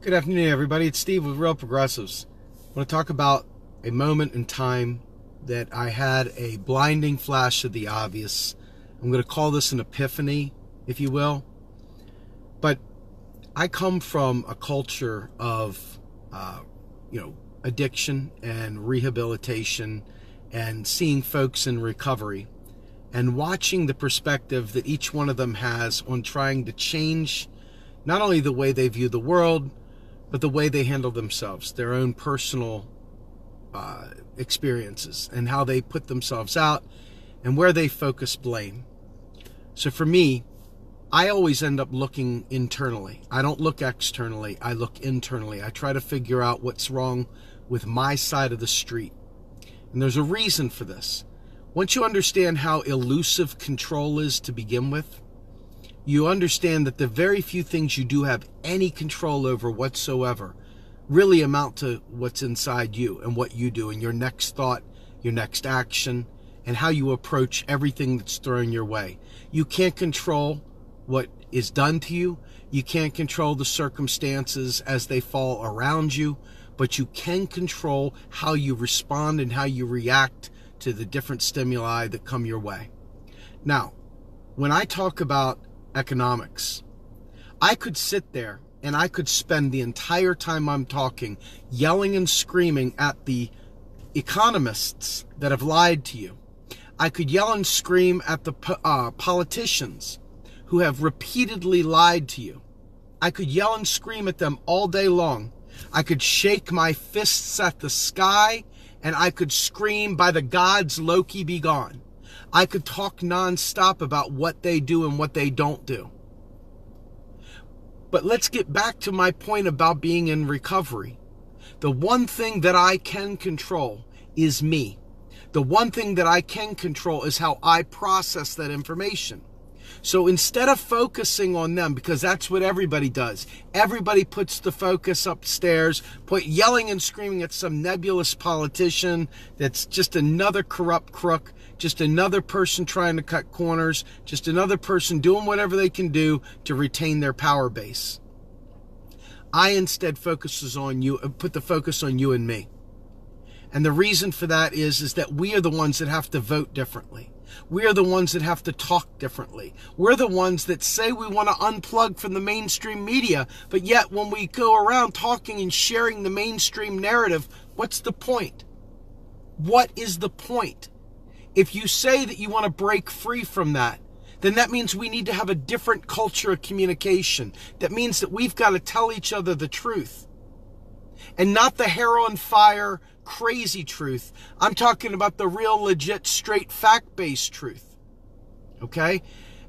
Good afternoon, everybody. It's Steve with Real Progressives. I want to talk about a moment in time that I had a blinding flash of the obvious. I'm going to call this an epiphany, if you will. But I come from a culture of, addiction and rehabilitation and seeing folks in recovery and watching the perspective that each one of them has on trying to change not only the way they view the world, but the way they handle themselves, their own personal experiences, and how they put themselves out and where they focus blame. So for me, I always end up looking internally. I don't look externally, I look internally. I try to figure out what's wrong with my side of the street. And there's a reason for this. Once you understand how elusive control is to begin with, you understand that the very few things you do have any control over whatsoever really amount to what's inside you and what you do and your next thought, your next action, and how you approach everything that's thrown your way. You can't control what is done to you. You can't control the circumstances as they fall around you, but you can control how you respond and how you react to the different stimuli that come your way. Now, when I talk about economics, I could sit there and I could spend the entire time I'm talking yelling and screaming at the economists that have lied to you. I could yell and scream at the politicians who have repeatedly lied to you. I could yell and scream at them all day long. I could shake my fists at the sky and I could scream, "By the gods, Loki be gone." I could talk nonstop about what they do and what they don't do. But let's get back to my point about being in recovery. The one thing that I can control is me. The one thing that I can control is how I process that information. So instead of focusing on them, because that's what everybody does, everybody puts the focus upstairs, yelling and screaming at some nebulous politician that's just another corrupt crook, just another person trying to cut corners, just another person doing whatever they can do to retain their power base. I instead put the focus on you and me. And the reason for that is that we are the ones that have to vote differently. We are the ones that have to talk differently. We're the ones that say we want to unplug from the mainstream media, but yet when we go around talking and sharing the mainstream narrative, what's the point? What is the point? If you say that you want to break free from that, then that means we need to have a different culture of communication. That means that we've got to tell each other the truth. And not the hair on fire, crazy truth. I'm talking about the real, legit, straight, fact-based truth. Okay?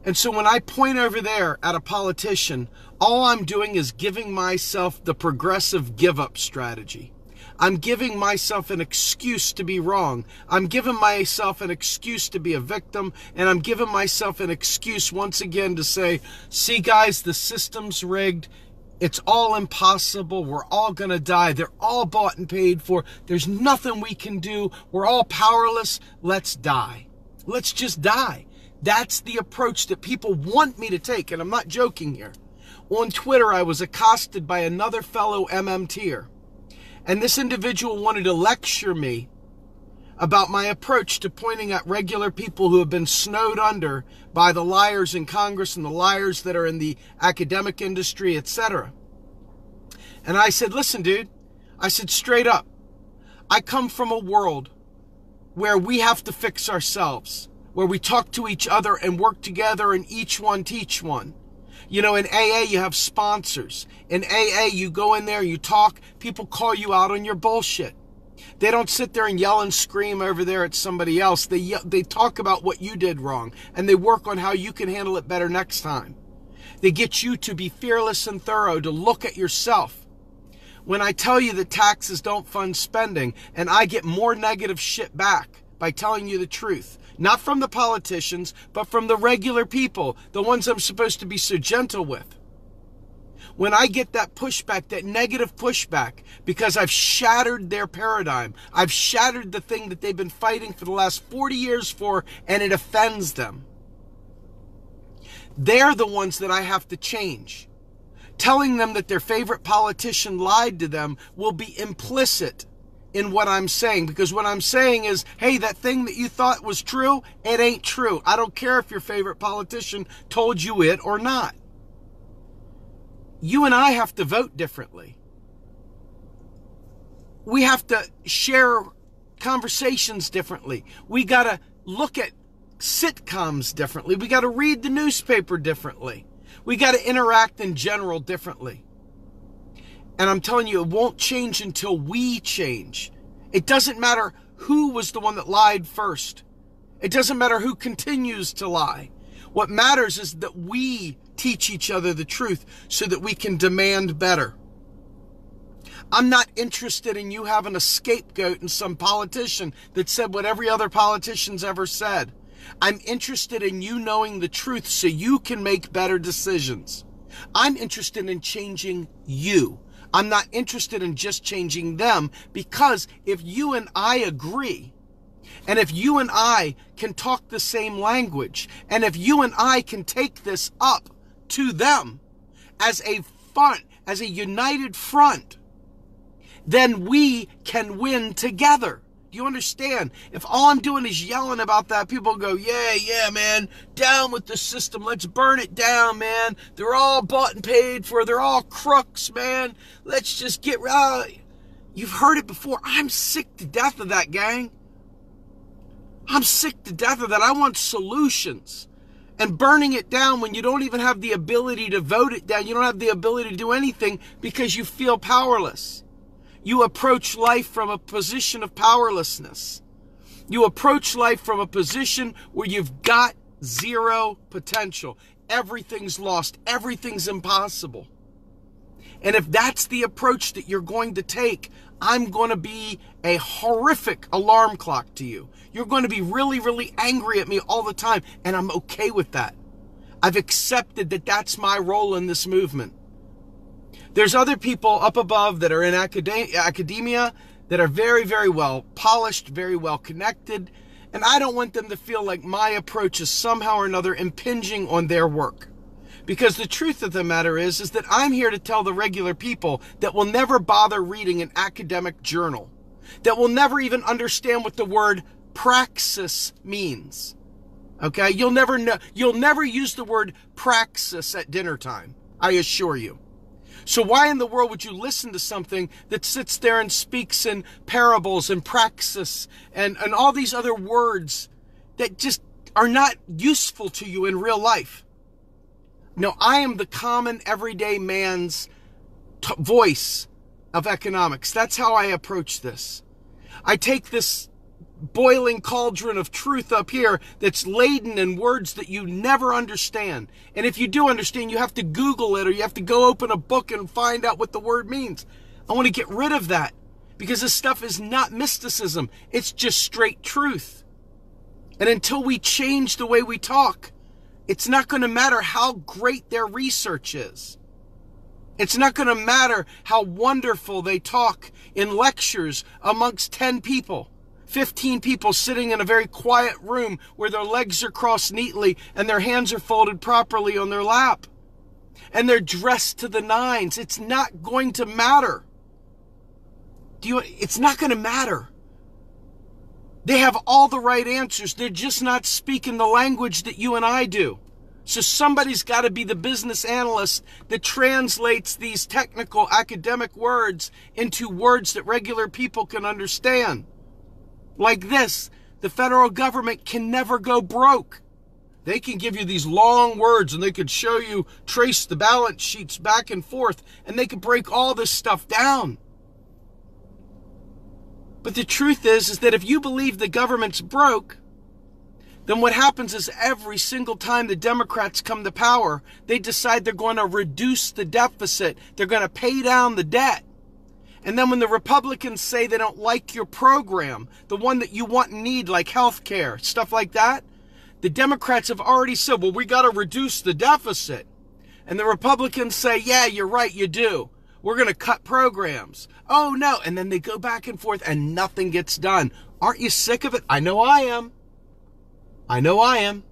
And so when I point over there at a politician, all I'm doing is giving myself the progressive give-up strategy. I'm giving myself an excuse to be wrong. I'm giving myself an excuse to be a victim. And I'm giving myself an excuse once again to say, see guys, the system's rigged. It's all impossible. We're all going to die. They're all bought and paid for. There's nothing we can do. We're all powerless. Let's die. Let's just die. That's the approach that people want me to take. And I'm not joking here. On Twitter, I was accosted by another fellow MMTer. And this individual wanted to lecture me about my approach to pointing at regular people who have been snowed under by the liars in Congress and the liars that are in the academic industry, etc. And I said, listen, dude, I said straight up, I come from a world where we have to fix ourselves, where we talk to each other and work together and each one teach one. You know, in AA, you have sponsors. In AA, you go in there, you talk, people call you out on your bullshit. They don't sit there and yell and scream over there at somebody else. They talk about what you did wrong, and they work on how you can handle it better next time. They get you to be fearless and thorough, to look at yourself. When I tell you that taxes don't fund spending, and I get more negative shit back by telling you the truth, not from the politicians, but from the regular people, the ones I'm supposed to be so gentle with. When I get that pushback, that negative pushback, because I've shattered their paradigm, I've shattered the thing that they've been fighting for the last 40 years for, and it offends them. They're the ones that I have to change. telling them that their favorite politician lied to them will be implicit in what I'm saying. Because what I'm saying is, hey, that thing that you thought was true, it ain't true. I don't care if your favorite politician told you it or not. You and I have to vote differently. We have to share conversations differently. We got to look at sitcoms differently. We got to read the newspaper differently. We got to interact in general differently. And I'm telling you, it won't change until we change. It doesn't matter who was the one that lied first. It doesn't matter who continues to lie. What matters is that we teach each other the truth so that we can demand better. I'm not interested in you having a scapegoat in some politician that said what every other politician's ever said. I'm interested in you knowing the truth so you can make better decisions. I'm interested in changing you. I'm not interested in just changing them, because if you and I agree, and if you and I can talk the same language, and if you and I can take this up to them as a front, as a united front, then we can win together. Do you understand? If all I'm doing is yelling about that, people go, yeah, man, down with the system. Let's burn it down, man. They're all bought and paid for. They're all crooks, man. Let's just get right. You've heard it before. I'm sick to death of that, gang. I'm sick to death of that. I want solutions. And burning it down when you don't even have the ability to vote it down. You don't have the ability to do anything because you feel powerless. You approach life from a position of powerlessness. You approach life from a position where you've got zero potential. Everything's lost. Everything's impossible. And if that's the approach that you're going to take, I'm going to be a horrific alarm clock to you. You're going to be really, really angry at me all the time, and I'm okay with that. I've accepted that that's my role in this movement. There's other people up above that are in academia that are very, very well polished, very well connected, and I don't want them to feel like my approach is somehow or another impinging on their work. Because the truth of the matter is that I'm here to tell the regular people that will never bother reading an academic journal, that will never even understand what the word praxis means. Okay? You'll never know. You'll never use the word praxis at dinner time, I assure you. So why in the world would you listen to something that sits there and speaks in parables and praxis and all these other words that just are not useful to you in real life? No, I am the common everyday man's voice of economics. That's how I approach this. I take this boiling cauldron of truth up here that's laden in words that you never understand. And if you do understand, you have to Google it, or you have to go open a book and find out what the word means. I want to get rid of that, because this stuff is not mysticism. It's just straight truth. And until we change the way we talk, it's not going to matter how great their research is. It's not going to matter how wonderful they talk in lectures amongst 10 people. 15 people sitting in a very quiet room where their legs are crossed neatly and their hands are folded properly on their lap. And they're dressed to the nines. It's not going to matter. It's not going to matter. They have all the right answers. They're just not speaking the language that you and I do. So somebody's got to be the business analyst that translates these technical academic words into words that regular people can understand. Like this, the federal government can never go broke. They can give you these long words, and they could show you, trace the balance sheets back and forth, and they could break all this stuff down. But the truth is that if you believe the government's broke, then what happens is every single time the Democrats come to power, they decide they're going to reduce the deficit. They're going to pay down the debt. And then when the Republicans say they don't like your program, the one that you want and need, like health care, stuff like that, the Democrats have already said, well, we got to reduce the deficit. And the Republicans say, yeah, you're right, you do. We're going to cut programs. Oh, no. And then they go back and forth and nothing gets done. Aren't you sick of it? I know I am. I know I am.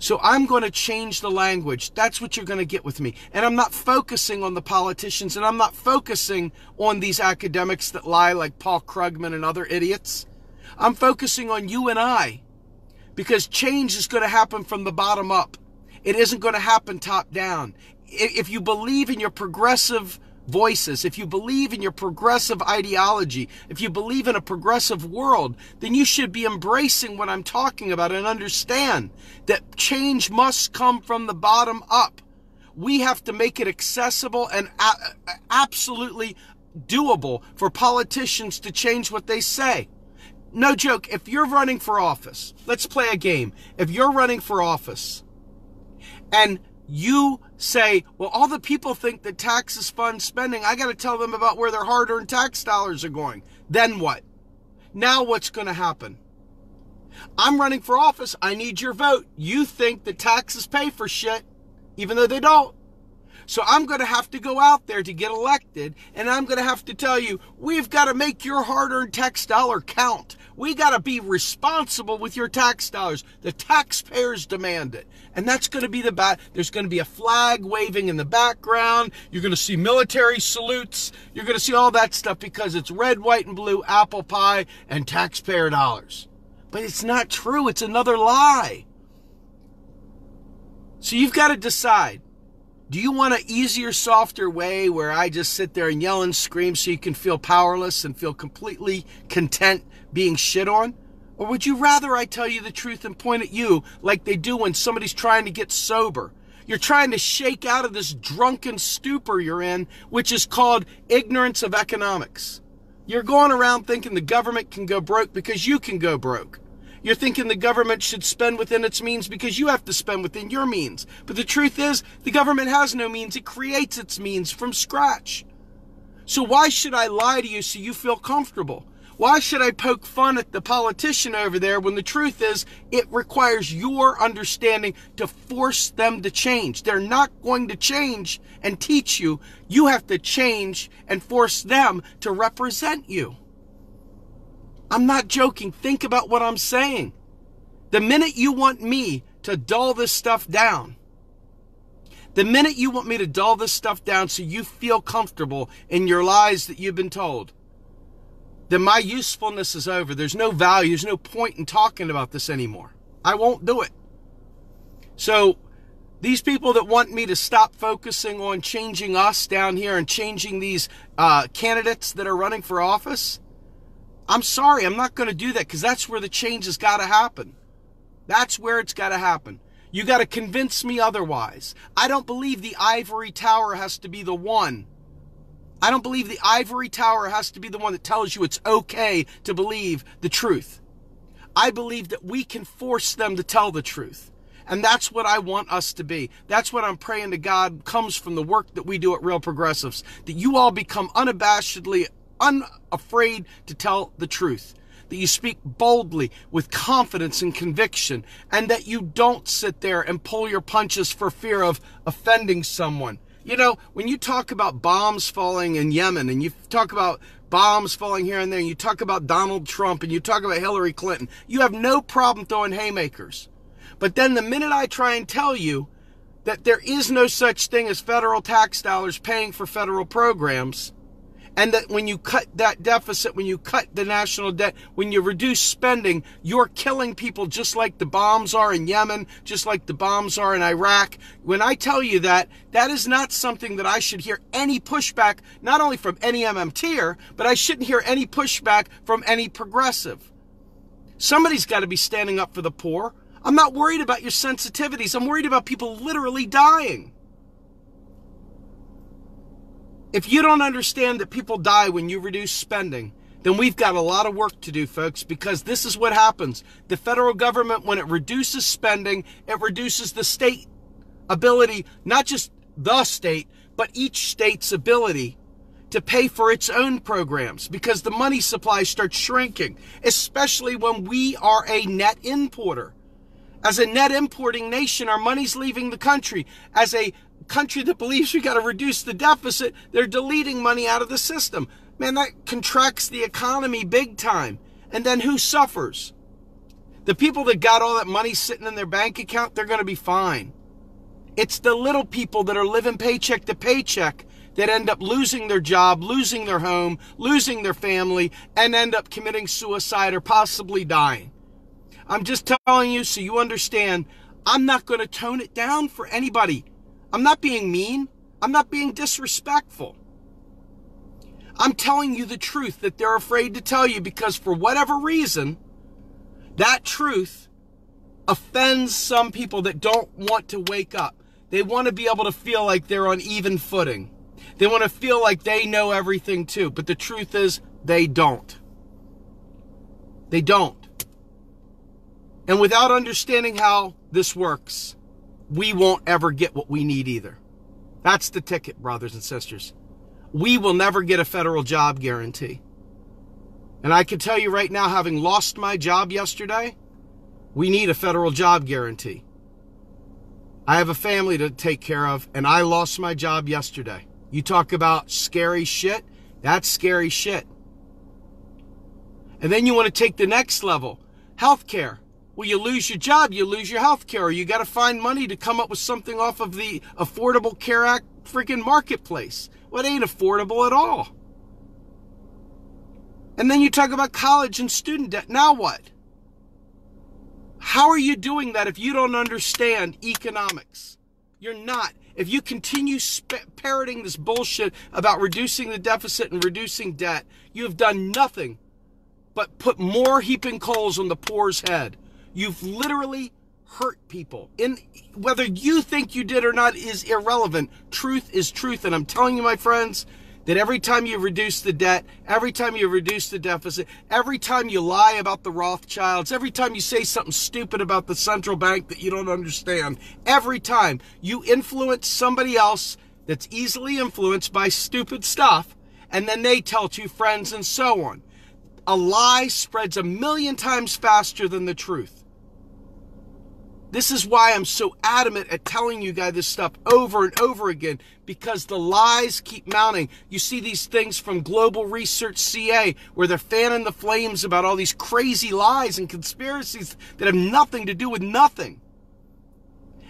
So I'm going to change the language. That's what you're going to get with me. And I'm not focusing on the politicians, and I'm not focusing on these academics that lie like Paul Krugman and other idiots. I'm focusing on you and I, because change is going to happen from the bottom up. It isn't going to happen top down. If you believe in your progressive voices, if you believe in your progressive ideology, if you believe in a progressive world, then you should be embracing what I'm talking about and understand that change must come from the bottom up. We have to make it accessible and absolutely doable for politicians to change what they say. No joke, if you're running for office, let's play a game. If you're running for office and you say, well, all the people think that taxes fund spending, I got to tell them about where their hard-earned tax dollars are going. Then what? Now what's going to happen? I'm running for office. I need your vote. You think that taxes pay for shit, even though they don't. So I'm going to have to go out there to get elected, and I'm going to have to tell you, we've got to make your hard-earned tax dollar count. We got to be responsible with your tax dollars. The taxpayers demand it. And that's going to be there's going to be a flag waving in the background. You're going to see military salutes. You're going to see all that stuff because it's red, white, and blue, apple pie, and taxpayer dollars. But it's not true. It's another lie. So you've got to decide. Do you want an easier, softer way where I just sit there and yell and scream so you can feel powerless and feel completely content being shit on? Or would you rather I tell you the truth and point at you like they do when somebody's trying to get sober? You're trying to shake out of this drunken stupor you're in, which is called ignorance of economics. You're going around thinking the government can go broke because you can go broke. You're thinking the government should spend within its means because you have to spend within your means. But the truth is, the government has no means. It creates its means from scratch. So why should I lie to you so you feel comfortable? Why should I poke fun at the politician over there when the truth is it requires your understanding to force them to change? They're not going to change and teach you. You have to change and force them to represent you. I'm not joking. Think about what I'm saying. The minute you want me to dull this stuff down, the minute you want me to dull this stuff down so you feel comfortable in your lies that you've been told, then my usefulness is over. There's no value. There's no point in talking about this anymore. I won't do it. So these people that want me to stop focusing on changing us down here and changing these candidates that are running for office, I'm sorry, I'm not going to do that because that's where the change has got to happen. That's where it's got to happen. You got to convince me otherwise. I don't believe the ivory tower has to be the one. I don't believe the ivory tower has to be the one that tells you it's okay to believe the truth. I believe that we can force them to tell the truth. And that's what I want us to be. That's what I'm praying to God comes from the work that we do at Real Progressives. That you all become unabashedly unafraid to tell the truth, that you speak boldly with confidence and conviction, and that you don't sit there and pull your punches for fear of offending someone. You know, when you talk about bombs falling in Yemen, and you talk about bombs falling here and there, and you talk about Donald Trump, and you talk about Hillary Clinton, you have no problem throwing haymakers. But then the minute I try and tell you that there is no such thing as federal tax dollars paying for federal programs, and that when you cut that deficit, when you cut the national debt, when you reduce spending, you're killing people just like the bombs are in Yemen, just like the bombs are in Iraq. When I tell you that, that is not something that I should hear any pushback, not only from any MMTer, but I shouldn't hear any pushback from any progressive. Somebody's got to be standing up for the poor. I'm not worried about your sensitivities. I'm worried about people literally dying. If you don't understand that people die when you reduce spending, then we've got a lot of work to do, folks, because this is what happens. The federal government, when it reduces spending, it reduces the state ability, not just the state, but each state's ability to pay for its own programs, because the money supply starts shrinking, especially when we are a net importer. As a net importing nation, our money's leaving the country. As a country that believes we got to reduce the deficit, they're deleting money out of the system. Man, that contracts the economy big time. And then who suffers? The people that got all that money sitting in their bank account, they're going to be fine. It's the little people that are living paycheck to paycheck that end up losing their job, losing their home, losing their family, and end up committing suicide or possibly dying. I'm just telling you so you understand, I'm not going to tone it down for anybody. I'm not being mean. I'm not being disrespectful. I'm telling you the truth that they're afraid to tell you because for whatever reason, that truth offends some people that don't want to wake up. They want to be able to feel like they're on even footing. They want to feel like they know everything too. But the truth is, they don't. They don't. And without understanding how this works, we won't ever get what we need either. That's the ticket, brothers and sisters. We will never get a federal job guarantee. And I can tell you right now, having lost my job yesterday, we need a federal job guarantee. I have a family to take care of, and I lost my job yesterday. You talk about scary shit, that's scary shit. And then you want to take the next level, healthcare. Well, you lose your job, you lose your health care. You got to find money to come up with something off of the Affordable Care Act freaking marketplace. Well, it ain't affordable at all. And then you talk about college and student debt. Now what? How are you doing that if you don't understand economics? You're not. If you continue parroting this bullshit about reducing the deficit and reducing debt, you have done nothing but put more heaping coals on the poor's head. You've literally hurt people. Whether you think you did or not is irrelevant. Truth is truth. And I'm telling you, my friends, that every time you reduce the debt, every time you reduce the deficit, every time you lie about the Rothschilds, every time you say something stupid about the central bank that you don't understand, every time you influence somebody else that's easily influenced by stupid stuff, and then they tell two friends and so on. A lie spreads 1,000,000 times faster than the truth. This is why I'm so adamant at telling you guys this stuff over and over again, because the lies keep mounting. You see these things from Global Research CA where they're fanning the flames about all these crazy lies and conspiracies that have nothing to do with nothing.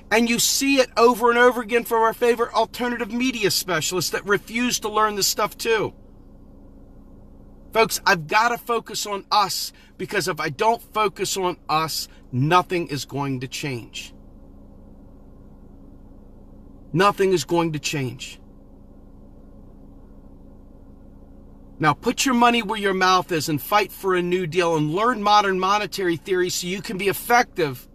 And you see it over and over again from our favorite alternative media specialists that refuse to learn this stuff too. Folks, I've got to focus on us, because if I don't focus on us, nothing is going to change. Nothing is going to change. Now, put your money where your mouth is and fight for a New Deal and learn modern monetary theory so you can be effective,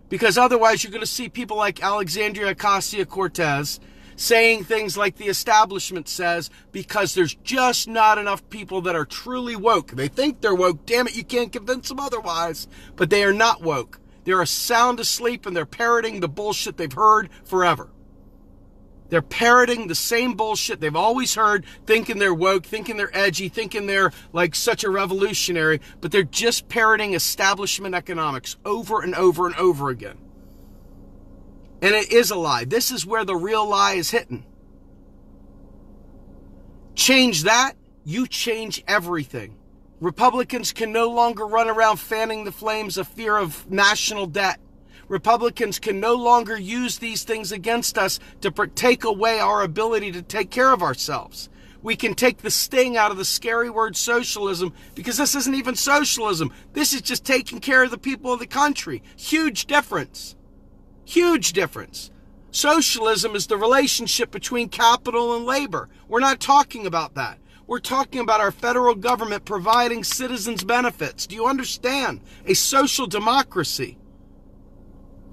because otherwise you're going to see people like Alexandria Ocasio-Cortez saying things like the establishment says, because there's just not enough people that are truly woke. They think they're woke. Damn it, you can't convince them otherwise. But they are not woke. They're sound asleep, and they're parroting the bullshit they've heard forever. They're parroting the same bullshit they've always heard, thinking they're woke, thinking they're edgy, thinking they're like such a revolutionary, but they're just parroting establishment economics over and over and over again. And it is a lie. This is where the real lie is hitting. Change that, you change everything. Republicans can no longer run around fanning the flames of fear of national debt. Republicans can no longer use these things against us to take away our ability to take care of ourselves. We can take the sting out of the scary word socialism, because this isn't even socialism. This is just taking care of the people of the country. Huge difference. Huge difference. Socialism is the relationship between capital and labor. We're not talking about that. We're talking about our federal government providing citizens benefits. Do you understand? A social democracy.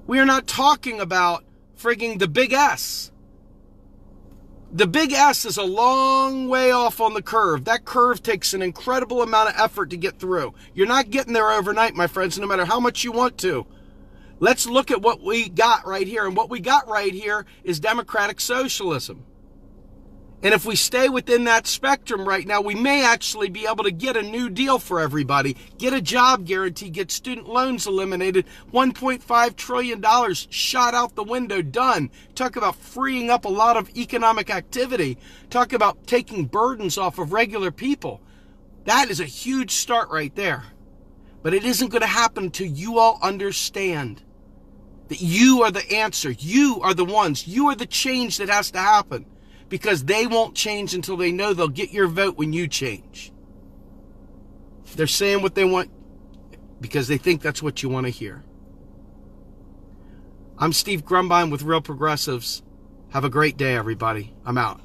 We are not talking about frigging the big S. The big S is a long way off on the curve. That curve takes an incredible amount of effort to get through. You're not getting there overnight, my friends, no matter how much you want to. Let's look at what we got right here. And what we got right here is democratic socialism. And if we stay within that spectrum right now, we may actually be able to get a New Deal for everybody, get a job guarantee, get student loans eliminated, $1.5 trillion shot out the window, done. Talk about freeing up a lot of economic activity. Talk about taking burdens off of regular people. That is a huge start right there. But it isn't going to happen until you all understand that you are the answer. You are the ones. You are the change that has to happen. Because they won't change until they know they'll get your vote when you change. They're saying what they want because they think that's what you want to hear. I'm Steve Grumbine with Real Progressives. Have a great day, everybody. I'm out.